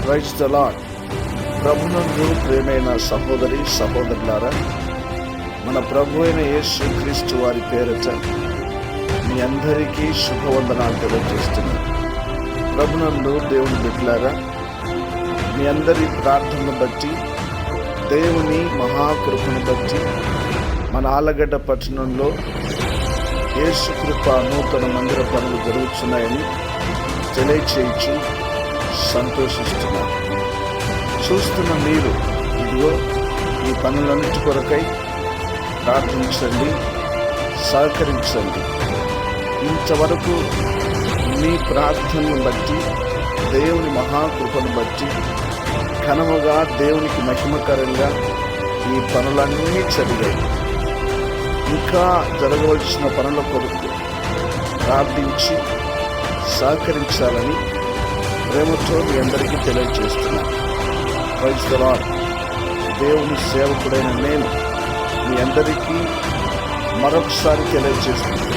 Praise the lord. ప్రభునందు ప్రియమైన సహోదరి సహోదరులారా, మన ప్రభు అయిన యేసు క్రీస్తు వారి పేరిట మీ అందరికీ శుభవందనాలు తెలియజేస్తున్నాను. ప్రభునందు దేవుని బిడ్డలారా, మీ అందరి ప్రార్థనను బట్టి, దేవుని మహాకృపను బట్టి మన ఆలగడ్డ పట్టణంలో యేసు కృప నూతన మందిర పనులు జరుగుతున్నాయని తెలియచేయచ్చు సంతోషిస్తున్నాను. చూస్తున్న మీరు ఇదిగో ఈ పనులన్నిటి కొరకై ప్రార్థించండి, సహకరించండి. ఇంతవరకు మీ ప్రార్థనను బట్టి, దేవుని మహాకృపను బట్టి ఘనముగా దేవునికి మహిమకరంగా ఈ పనులన్నీ జరిగాయి. ఇంకా జరగవలసిన పనుల కొరకు ప్రార్థించి సహకరించాలని ప్రేమతో మీ అందరికీ తెలియజేస్తున్నాను. Praise the lord. దేవుని సేవకుడైన నేను మీ అందరికీ మరొకసారి తెలియజేస్తున్నాను,